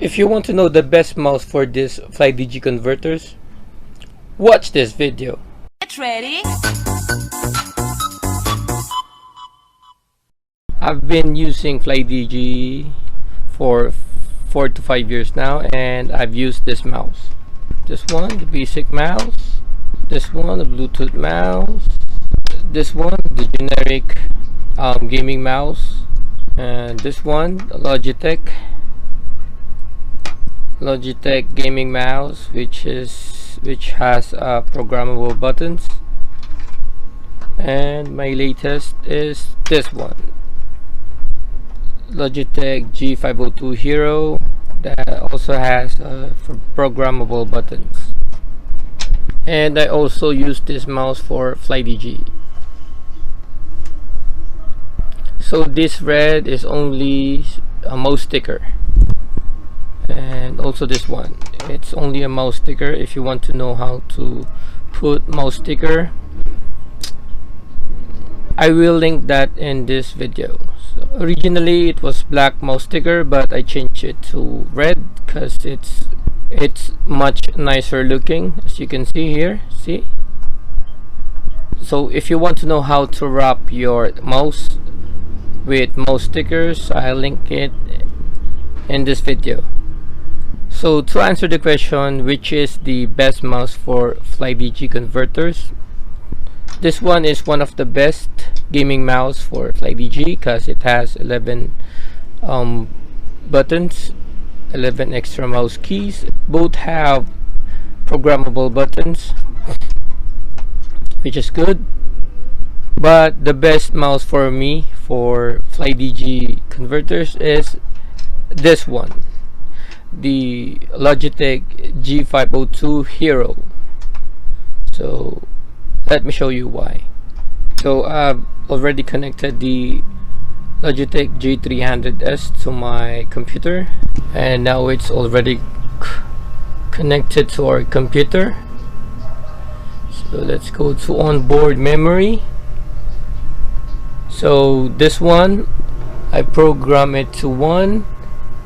If you want to know the best mouse for this Flydigi converters, watch this video. Get ready. I've been using Flydigi for 4 to 5 years now, and I've used this mouse. This one, the basic mouse. This one, the Bluetooth mouse. This one, the generic gaming mouse. And this one, the Logitech gaming mouse, which has programmable buttons. And my latest is this one, Logitech G502 Hero, that also has programmable buttons. And I also use this mouse for Flydigi. So this red is only a mouse sticker, and also this one, it's only a mouse sticker. If you want to know how to put mouse sticker, I will link that in this video. So originally it was black mouse sticker, but I changed it to red because it's much nicer looking, as you can see here. See? So if you want to know how to wrap your mouse with mouse stickers, I'll link it in this video. So to answer the question, which is the best mouse for Flydigi converters, this one is one of the best gaming mouse for Flydigi because it has 11 buttons, 11 extra mouse keys. Both have programmable buttons, which is good. But the best mouse for me for Flydigi converters is this one, the Logitech G502 Hero. So let me show you why. So I've already connected the Logitech G300S to my computer, and now it's already connected to our computer. So let's go to onboard memory. So this one, I program it to 1.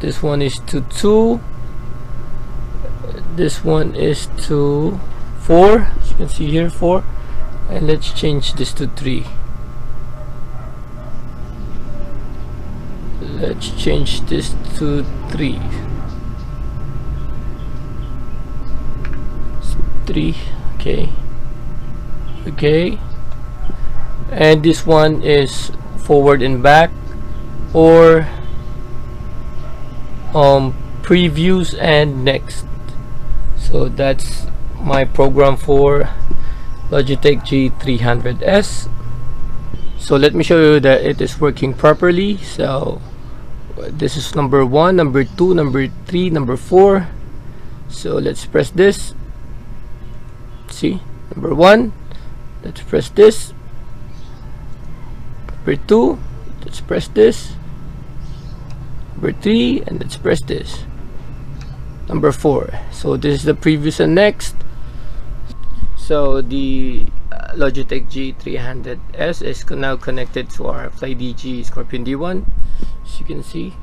This one is to 2. This one is to 4. As you can see here, 4. And let's change this to 3. Let's change this to 3. 3. Okay. And this one is forward and back, or previews and next. So that's my program for Logitech G300S. So let me show you that it is working properly. So this is number 1, number 2, number 3, number 4. So let's press this. See, number 1, let's press this. Number 2, let's press this. Number 3, and let's press this. Number 4. So this is the previous and next. So the Logitech G300S is now connected to our Flydigi Scorpion D1, as you can see.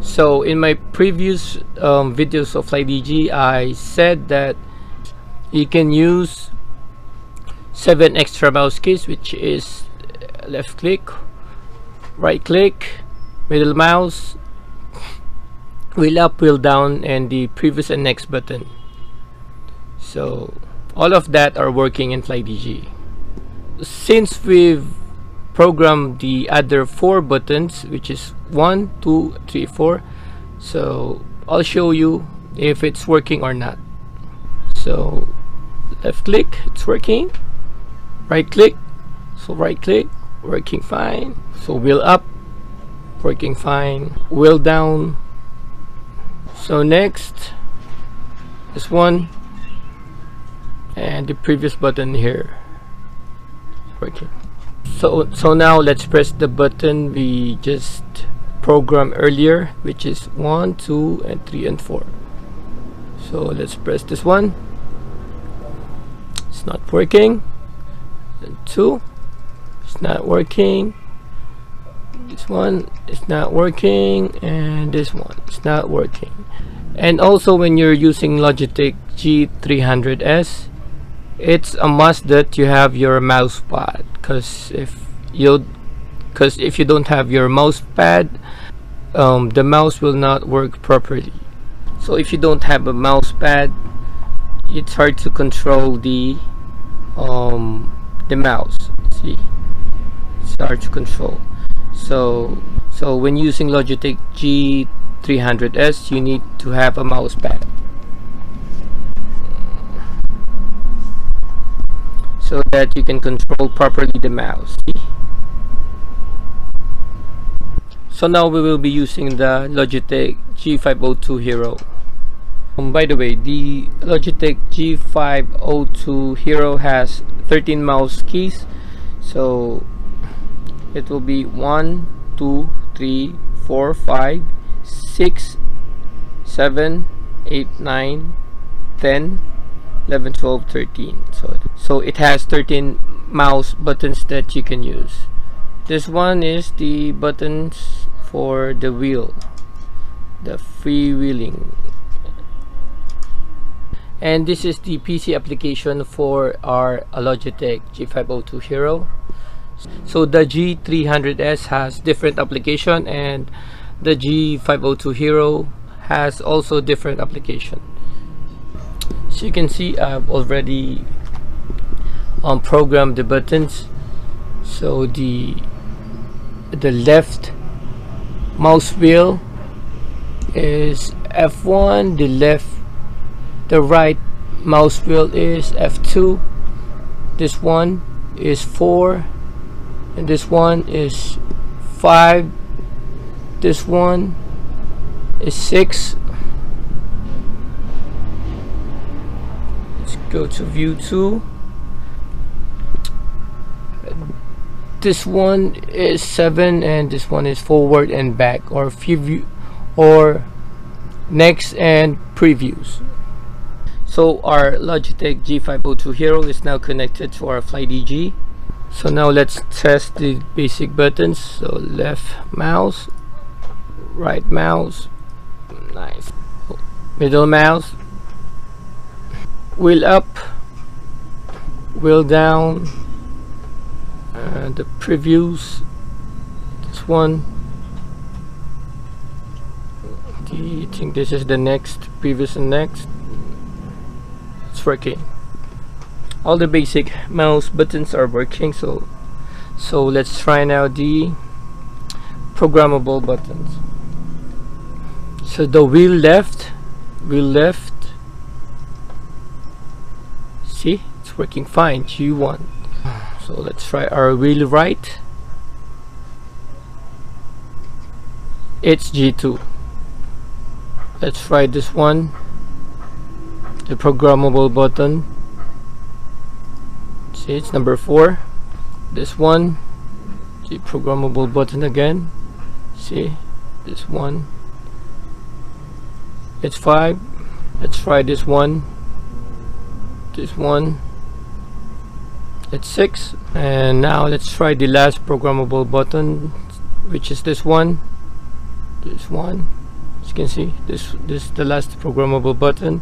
So in my previous videos of Flydigi, I said that you can use 7 extra mouse keys, which is left click, right click, middle mouse, wheel up, wheel down, and the previous and next button. So all of that are working in Flydigi. Since we've programmed the other 4 buttons, which is 1, 2, 3, 4, so I'll show you if it's working or not. So left click, it's working. Right click, so right click, working fine. So wheel up, working fine. Wheel down. So next, this one, and the previous button here, working. So now let's press the button we just programmed earlier, which is 1, 2, and 3, and 4. So let's press this one. It's not working. And 2, it's not working. This one is not working, and this one is not working. And also, when you're using Logitech G300S, it's a must that you have your mouse pad, because if you don't have your mouse pad, the mouse will not work properly. So if you don't have a mouse pad, it's hard to control the mouse. See, it's hard to control. So when using Logitech G300S, you need to have a mouse pad, so that you can control properly the mouse. See? So now we will be using the Logitech G502 Hero. By the way, the Logitech G502 Hero has 13 mouse keys. So it will be 1, 2, 3, 4, 5, 6, 7, 8, 9, 10, 11, 12, 13. So it has 13 mouse buttons that you can use. This one is the buttons for the wheel, the freewheeling. And this is the PC application for our Logitech G502 Hero. So the G300S has different application, and the G502 Hero has also different application. So you can see I've already programmed the buttons. So the left mouse wheel is F1, the right mouse wheel is F2, this one is 4, and this one is 5, this one is 6. Let's go to view 2. This one is 7, and this one is forward and back, or view, or next and previews. So our Logitech G502 Hero is now connected to our Flydigi. So now let's test the basic buttons. So left mouse, right mouse, nice, middle mouse, wheel up, wheel down, and the previews, this one, I think this is the next, previous and next. It's working. All the basic mouse buttons are working. So let's try now the programmable buttons. So the wheel left, see, it's working fine. G1. So let's try our wheel right. It's G2. Let's try this one, the programmable button. See, it's number 4. This one, the programmable button again. See, this one, it's 5. Let's try this one, it's 6. And now let's try the last programmable button, which is this one. As you can see, this is the last programmable button.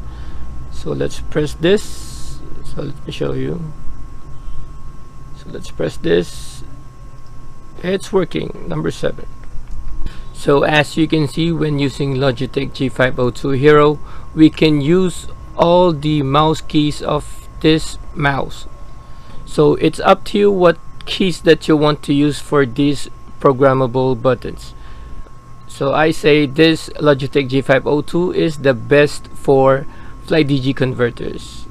So let's press this. So let me show you. So let's press this. It's working. Number 7. So as you can see, when using Logitech G502 Hero, we can use all the mouse keys of this mouse. So it's up to you what keys that you want to use for these programmable buttons. So I say this Logitech G502 is the best for Flydigi converters.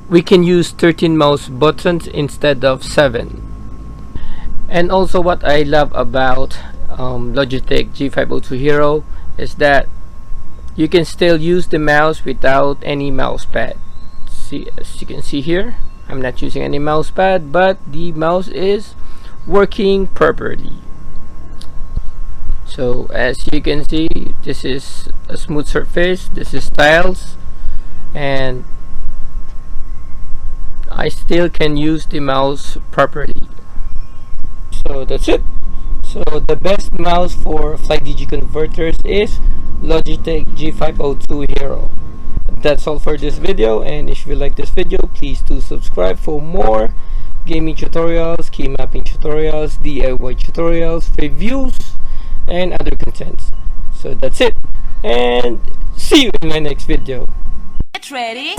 We can use 13 mouse buttons instead of 7. And also what I love about Logitech G502 Hero is that you can still use the mouse without any mouse pad. See, as you can see here, I'm not using any mouse pad, but the mouse is working properly. So as you can see, this is a smooth surface, this is tiles, and I still can use the mouse properly. So that's it. So the best mouse for Flydigi converters is Logitech G502 Hero. That's all for this video, and if you like this video, please do subscribe for more gaming tutorials, key mapping tutorials, DIY tutorials, reviews, and other contents. So that's it, and see you in my next video. Get ready.